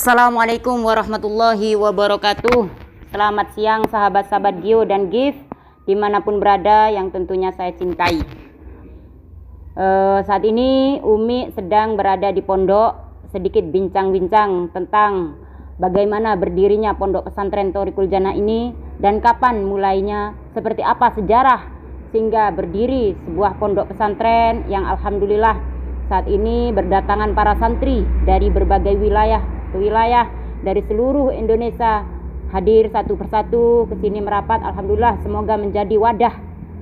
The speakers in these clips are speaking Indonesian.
Assalamualaikum warahmatullahi wabarakatuh. Selamat siang sahabat-sahabat Gio dan Gif dimanapun berada yang tentunya saya cintai. Saat ini Umi sedang berada di pondok, sedikit bincang-bincang tentang bagaimana berdirinya pondok pesantren Thoriqul Jannah ini dan kapan mulainya, seperti apa sejarah sehingga berdiri sebuah pondok pesantren yang alhamdulillah saat ini berdatangan para santri dari berbagai wilayah ke wilayah dari seluruh Indonesia hadir satu persatu ke sini merapat. Alhamdulillah, semoga menjadi wadah,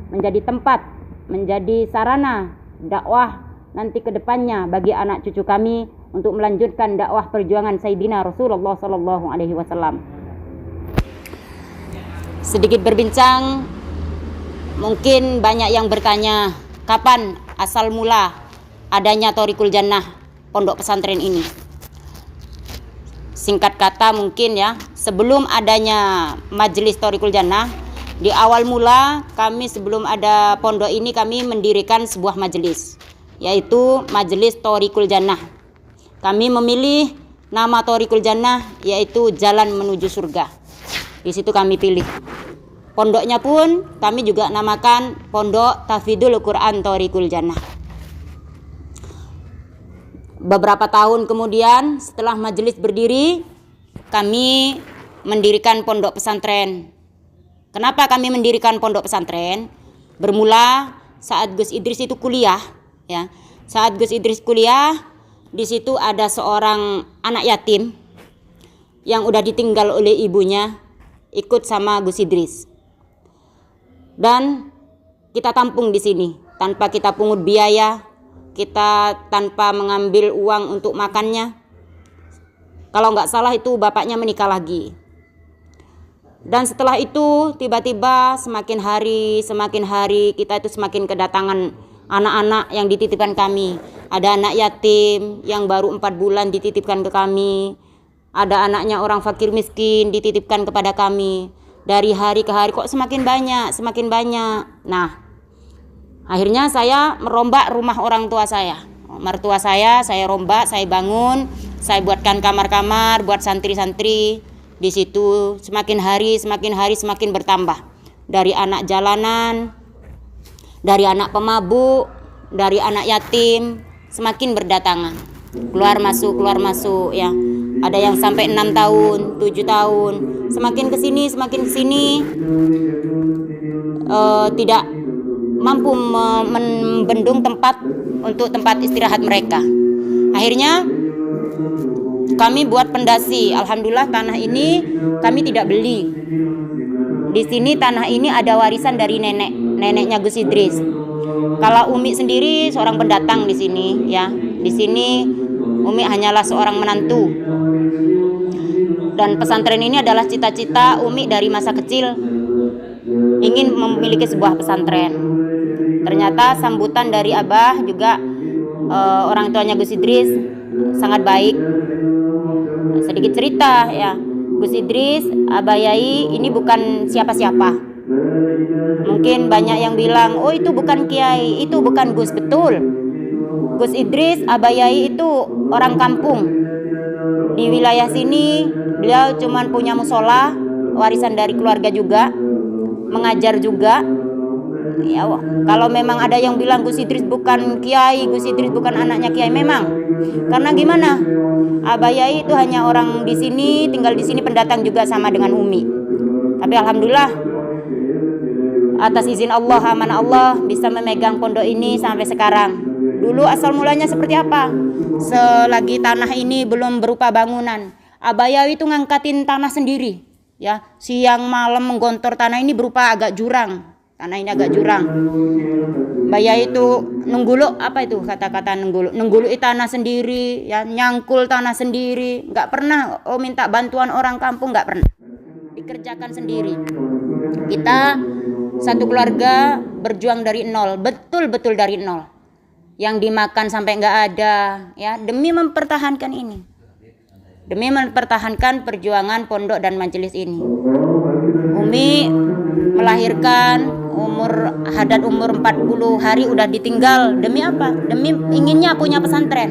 menjadi tempat, menjadi sarana dakwah nanti ke depannya bagi anak cucu kami untuk melanjutkan dakwah perjuangan Sayyidina Rasulullah sallallahu alaihi wasallam. Sedikit berbincang, mungkin banyak yang bertanya, kapan asal mula adanya Thoriqul Jannah, pondok pesantren ini? Singkat kata mungkin ya, sebelum adanya majelis Thoriqul Jannah, di awal mula kami sebelum ada pondok ini kami mendirikan sebuah majelis, yaitu Majelis Thoriqul Jannah. Kami memilih nama Thoriqul Jannah yaitu Jalan Menuju Surga. Di situ kami pilih. Pondoknya pun kami juga namakan Pondok Tahfidzul Quran Thoriqul Jannah. Beberapa tahun kemudian setelah majelis berdiri, kami mendirikan pondok pesantren. Kenapa kami mendirikan pondok pesantren? Bermula saat Gus Idris itu kuliah, ya. Saat Gus Idris kuliah, di situ ada seorang anak yatim yang udah ditinggal oleh ibunya, ikut sama Gus Idris. Dan kita tampung di sini tanpa kita pungut biaya, kita tanpa mengambil uang untuk makannya. Kalau nggak salah itu bapaknya menikah lagi. Dan setelah itu tiba-tiba semakin hari kita itu semakin kedatangan anak-anak yang dititipkan kami. Ada anak yatim yang baru 4 bulan dititipkan ke kami. Ada anaknya orang fakir miskin dititipkan kepada kami. Dari hari ke hari kok semakin banyak. Nah, akhirnya saya merombak rumah orang tua saya. Mertua saya rombak, saya bangun, saya buatkan kamar-kamar buat santri-santri. Di situ semakin hari semakin bertambah. Dari anak jalanan, dari anak pemabuk, dari anak yatim, semakin berdatangan. Keluar masuk ya. Ada yang sampai 6 tahun, 7 tahun. Semakin kesini tidak mampu membendung tempat untuk tempat istirahat mereka. Akhirnya kami buat pendasi. Alhamdulillah tanah ini kami tidak beli. Di sini tanah ini ada warisan dari neneknya Gus Idris. Kalau Umi sendiri seorang pendatang di sini ya. Di sini Umi hanyalah seorang menantu. Dan pesantren ini adalah cita-cita Umi dari masa kecil, ingin memiliki sebuah pesantren. Ternyata sambutan dari Abah juga orang tuanya Gus Idris sangat baik. Sedikit cerita ya, Gus Idris, Abah Yai ini bukan siapa-siapa. Mungkin banyak yang bilang, oh itu bukan kiai, itu bukan Gus. Betul, Gus Idris, Abah Yai itu orang kampung. Di wilayah sini beliau cuma punya musola, warisan dari keluarga juga, mengajar juga. Ya, kalau memang ada yang bilang Gus Idris bukan kiai, Gus Idris bukan anaknya kiai, memang. Karena gimana? Abah Yai itu hanya orang di sini, tinggal di sini, pendatang juga sama dengan Umi. Tapi alhamdulillah atas izin Allah, amanah Allah bisa memegang pondok ini sampai sekarang. Dulu asal mulanya seperti apa? Selagi tanah ini belum berupa bangunan, Abah Yai itu ngangkatin tanah sendiri. Ya, siang malam menggontor tanah ini berupa agak jurang. Tanah ini agak jurang. Mbak Yai itu nengguluk, apa itu kata-kata nengguluk? Nengguluk tanah sendiri, ya, nyangkul tanah sendiri. Nggak pernah minta bantuan orang kampung, nggak pernah. Dikerjakan sendiri. Kita satu keluarga berjuang dari nol, betul-betul dari nol. Yang dimakan sampai nggak ada, ya, demi mempertahankan ini. Demi mempertahankan perjuangan pondok dan majelis ini. Umi melahirkan hadat umur 40 hari udah ditinggal. Demi apa? Demi inginnya punya pesantren,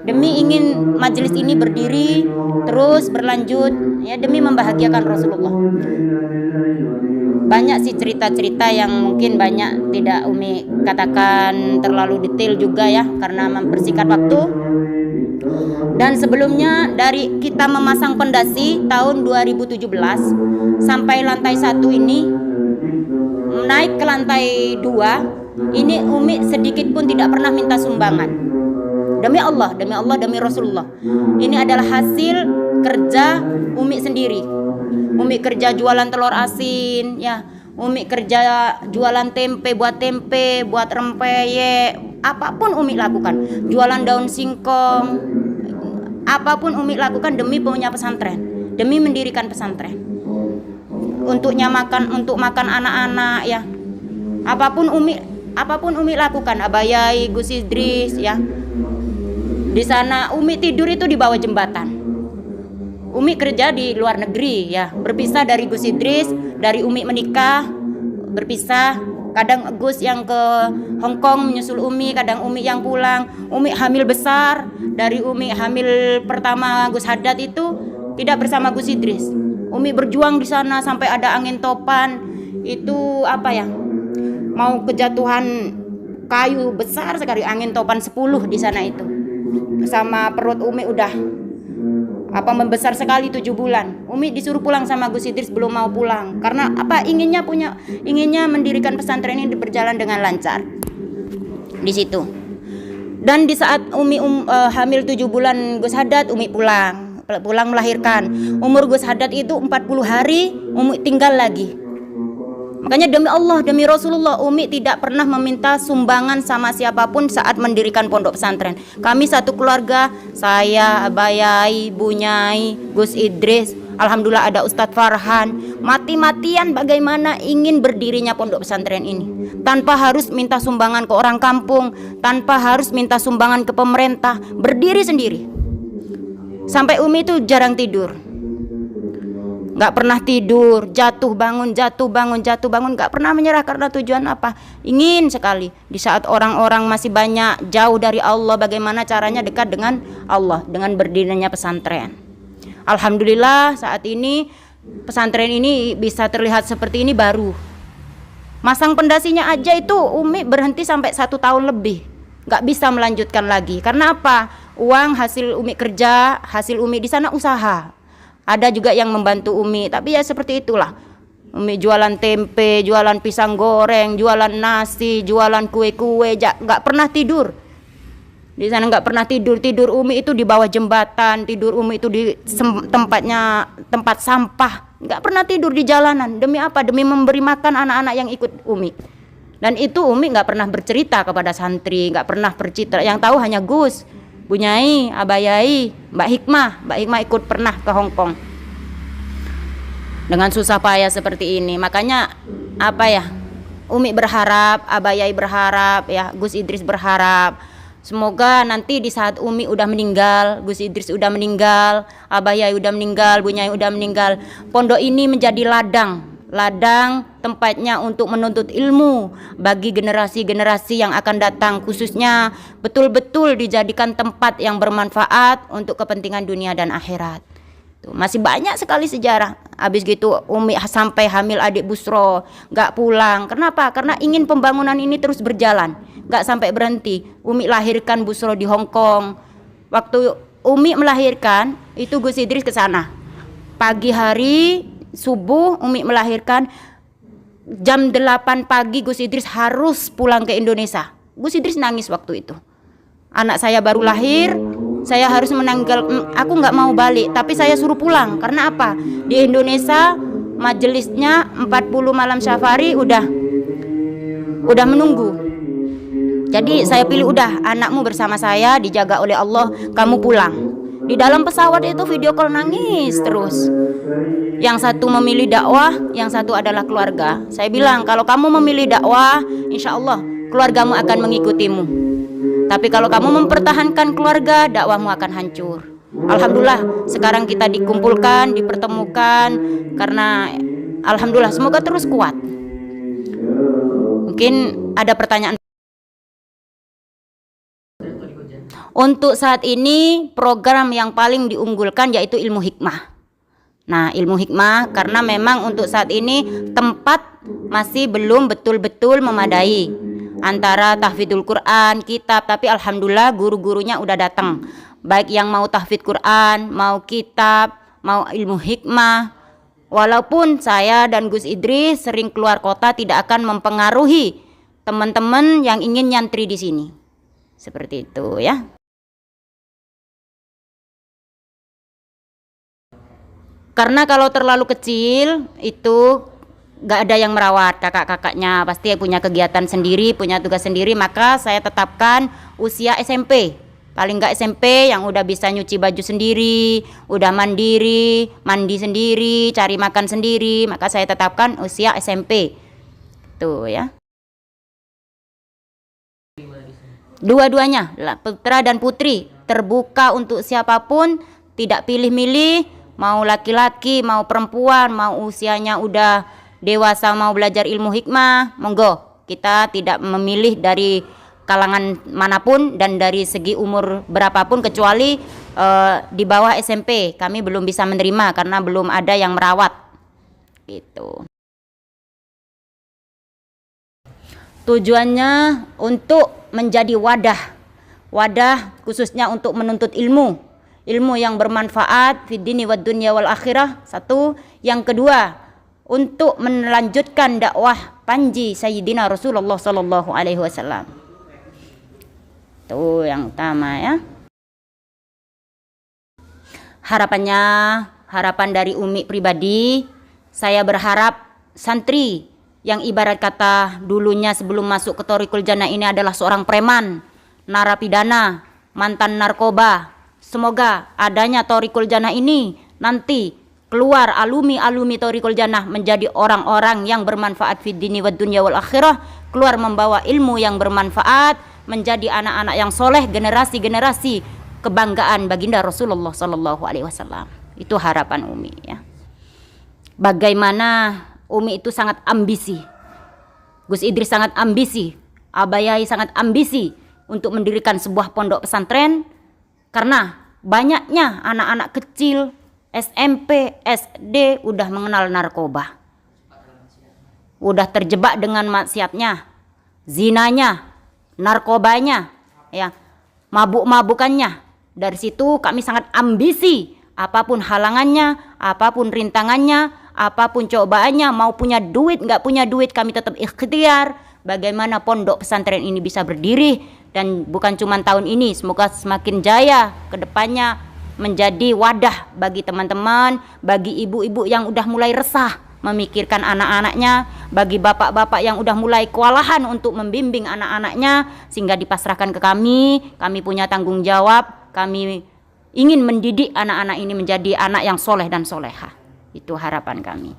demi ingin majelis ini berdiri terus berlanjut, ya, demi membahagiakan Rasulullah. Banyak sih cerita-cerita yang mungkin banyak tidak Umi katakan terlalu detail juga ya, karena mempersingkat waktu. Dan sebelumnya dari kita memasang pondasi tahun 2017 sampai lantai 1 ini, naik ke lantai 2 ini Umi sedikit pun tidak pernah minta sumbangan. Demi Allah, demi Rasulullah. Ini adalah hasil kerja Umi sendiri. Umi kerja jualan telur asin, ya. Umi kerja jualan tempe, buat rempeyek, apapun Umi lakukan. Jualan daun singkong, apapun Umi lakukan demi punya pesantren, demi mendirikan pesantren. Untuk makan anak-anak, ya. Apapun Umi lakukan. Abayai, Gus Idris, ya. Di sana Umi tidur itu di bawah jembatan. Umi kerja di luar negeri, ya, berpisah dari Gus Idris, dari Umi menikah, berpisah. Kadang Gus yang ke Hong Kong menyusul Umi, kadang Umi yang pulang. Umi hamil besar, dari Umi hamil pertama Gus Haddad itu tidak bersama Gus Idris. Umi berjuang di sana sampai ada angin topan, itu apa ya? Mau kejatuhan kayu besar sekali, angin topan 10 di sana itu. Sama perut Umi udah membesar sekali 7 bulan. Umi disuruh pulang sama Gus Idris, belum mau pulang karena inginnya mendirikan pesantren ini berjalan dengan lancar di situ. Dan di saat Umi hamil 7 bulan Gus Haddad, Umi pulang melahirkan. Umur Gus Haddad itu 40 hari Umi tinggal lagi. Makanya demi Allah, demi Rasulullah, Umi tidak pernah meminta sumbangan sama siapapun saat mendirikan pondok pesantren. Kami satu keluarga, saya, Abayai, Bunyai, Gus Idris, alhamdulillah ada Ustadz Farhan, mati-matian bagaimana ingin berdirinya pondok pesantren ini. Tanpa harus minta sumbangan ke orang kampung, tanpa harus minta sumbangan ke pemerintah, berdiri sendiri. Sampai Umi itu jarang tidur. Gak pernah tidur, jatuh bangun, gak pernah menyerah karena tujuan apa? Ingin sekali di saat orang-orang masih banyak jauh dari Allah, bagaimana caranya dekat dengan Allah dengan berdirinya pesantren. Alhamdulillah saat ini pesantren ini bisa terlihat seperti ini baru. Masang pondasinya aja itu Umi berhenti sampai 1 tahun lebih, gak bisa melanjutkan lagi. Karena apa? Uang hasil Umi kerja, hasil Umi di sana usaha. Ada juga yang membantu Umi, tapi ya seperti itulah. Umi jualan tempe, jualan pisang goreng, jualan nasi, jualan kue-kue, nggak pernah tidur. Di sana nggak pernah tidur. Tidur Umi itu di bawah jembatan, tidur Umi itu di tempat sampah. Nggak pernah tidur di jalanan. Demi apa? Demi memberi makan anak-anak yang ikut Umi. Dan itu Umi nggak pernah bercerita kepada santri, nggak pernah bercerita. Yang tahu hanya Gus, Bunyai, Abayai, Mbak Hikmah ikut pernah ke Hong Kong dengan susah payah seperti ini. Makanya apa ya, Umi berharap, Abayai berharap, ya, Gus Idris berharap semoga nanti di saat Umi udah meninggal, Gus Idris udah meninggal, Abayai udah meninggal, Bunyai udah meninggal, pondok ini menjadi ladang tempatnya untuk menuntut ilmu bagi generasi-generasi yang akan datang, khususnya betul-betul dijadikan tempat yang bermanfaat untuk kepentingan dunia dan akhirat. Tuh, masih banyak sekali sejarah. Habis gitu Umi sampai hamil adik Busro, gak pulang. Kenapa? Karena ingin pembangunan ini terus berjalan, gak sampai berhenti. Umi lahirkan Busro di Hong Kong. Waktu Umi melahirkan itu Gus Idris ke sana. Pagi hari subuh Umi melahirkan, jam 8 pagi Gus Idris harus pulang ke Indonesia. Gus Idris nangis waktu itu. Anak saya baru lahir, saya harus aku nggak mau balik, tapi saya suruh pulang. Karena apa? Di Indonesia majelisnya 40 malam syafari udah menunggu. Jadi saya pilih udah, anakmu bersama saya dijaga oleh Allah, kamu pulang. Di dalam pesawat itu video call nangis terus. Yang satu memilih dakwah, yang satu adalah keluarga. Saya bilang kalau kamu memilih dakwah, insya Allah keluargamu akan mengikutimu. Tapi kalau kamu mempertahankan keluarga, dakwahmu akan hancur. Alhamdulillah sekarang kita dikumpulkan, dipertemukan, karena alhamdulillah semoga terus kuat. Mungkin ada pertanyaan. Untuk saat ini program yang paling diunggulkan yaitu ilmu hikmah. Nah, ilmu hikmah karena memang untuk saat ini tempat masih belum betul-betul memadai antara tahfidzul Quran, kitab, tapi alhamdulillah guru-gurunya udah datang. Baik yang mau tahfidz Quran, mau kitab, mau ilmu hikmah. Walaupun saya dan Gus Idris sering keluar kota tidak akan mempengaruhi teman-teman yang ingin nyantri di sini. Seperti itu ya. Karena kalau terlalu kecil itu gak ada yang merawat, kakak-kakaknya pasti punya kegiatan sendiri, punya tugas sendiri, maka saya tetapkan usia SMP. Paling gak SMP yang udah bisa nyuci baju sendiri, udah mandiri, mandi sendiri, cari makan sendiri, maka saya tetapkan usia SMP. Tuh ya. Dua-duanya, putra dan putri, terbuka untuk siapapun, tidak pilih-milih. Mau laki-laki, mau perempuan, mau usianya udah dewasa mau belajar ilmu hikmah, monggo. Kita tidak memilih dari kalangan manapun dan dari segi umur berapapun kecuali di bawah SMP. Kami belum bisa menerima karena belum ada yang merawat. Gitu. Tujuannya untuk menjadi wadah khususnya untuk menuntut ilmu yang bermanfaat fid dini wad dunya wal akhirah. Satu, yang kedua untuk melanjutkan dakwah panji Sayyidina Rasulullah sallallahu alaihi wasallam. Itu yang utama ya. Harapan dari Umi pribadi, saya berharap santri yang ibarat kata dulunya sebelum masuk ke Thoriqul Jannah ini adalah seorang preman, narapidana, mantan narkoba. Semoga adanya Thoriqul Jannah ini nanti keluar alumni Thoriqul Jannah menjadi orang-orang yang bermanfaat fid dini wad dunya wal akhirah, keluar membawa ilmu yang bermanfaat, menjadi anak-anak yang soleh, generasi-generasi kebanggaan baginda Rasulullah sallallahu alaihi wasallam. Itu harapan Umi ya. Bagaimana Umi itu sangat ambisi, Gus Idris sangat ambisi, Abah Yai sangat ambisi untuk mendirikan sebuah pondok pesantren. Karena banyaknya anak-anak kecil SMP, SD udah mengenal narkoba, udah terjebak dengan maksiatnya, zinanya, narkobanya, ya, mabuk-mabukannya. Dari situ kami sangat ambisi, apapun halangannya, apapun rintangannya, apapun cobaannya, mau punya duit nggak punya duit, kami tetap ikhtiar bagaimana pondok pesantren ini bisa berdiri. Dan bukan cuma tahun ini, semoga semakin jaya ke depannya menjadi wadah bagi teman-teman, bagi ibu-ibu yang udah mulai resah memikirkan anak-anaknya, bagi bapak-bapak yang udah mulai kewalahan untuk membimbing anak-anaknya, sehingga dipasrahkan ke kami punya tanggung jawab, kami ingin mendidik anak-anak ini menjadi anak yang soleh dan solehah. Itu harapan kami.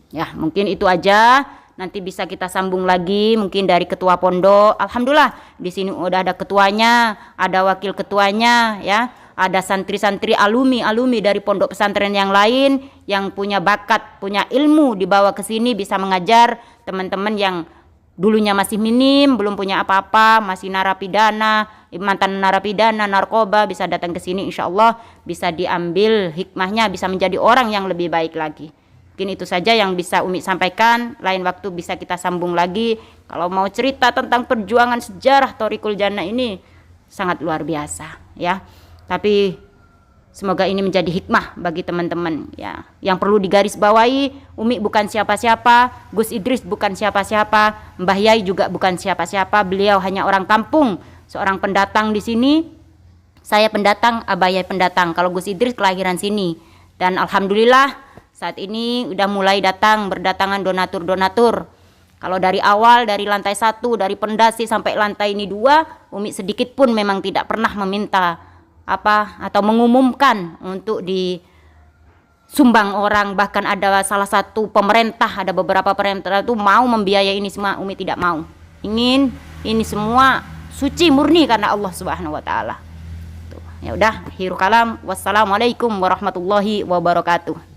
Ya, mungkin itu aja. Nanti bisa kita sambung lagi mungkin dari ketua pondok. Alhamdulillah di sini udah ada ketuanya, ada wakil ketuanya ya, ada santri-santri alumni dari pondok pesantren yang lain yang punya bakat, punya ilmu dibawa ke sini bisa mengajar teman-teman yang dulunya masih minim, belum punya apa-apa, masih narapidana, mantan narapidana, narkoba, bisa datang ke sini insyaallah bisa diambil hikmahnya, bisa menjadi orang yang lebih baik lagi. Mungkin itu saja yang bisa Umi sampaikan. Lain waktu bisa kita sambung lagi. Kalau mau cerita tentang perjuangan sejarah Thoriqul Jannah ini sangat luar biasa ya. Tapi semoga ini menjadi hikmah bagi teman-teman ya. Yang perlu digarisbawahi, Umi bukan siapa-siapa, Gus Idris bukan siapa-siapa, Mbah Yai juga bukan siapa-siapa. Beliau hanya orang kampung, seorang pendatang di sini. Saya pendatang, Abah Yai pendatang. Kalau Gus Idris kelahiran sini. Dan alhamdulillah saat ini udah mulai berdatangan donatur-donatur. Kalau dari awal, dari lantai 1, dari pondasi sampai lantai ini 2, Umi sedikit pun memang tidak pernah meminta apa atau mengumumkan untuk disumbang orang. Bahkan ada salah satu pemerintah, ada beberapa pemerintah itu mau membiayai ini semua, Umi tidak mau. Ingin ini semua suci murni karena Allah Subhanahu wa taala. Ya udah, akhirul kalam. Wassalamualaikum warahmatullahi wabarakatuh.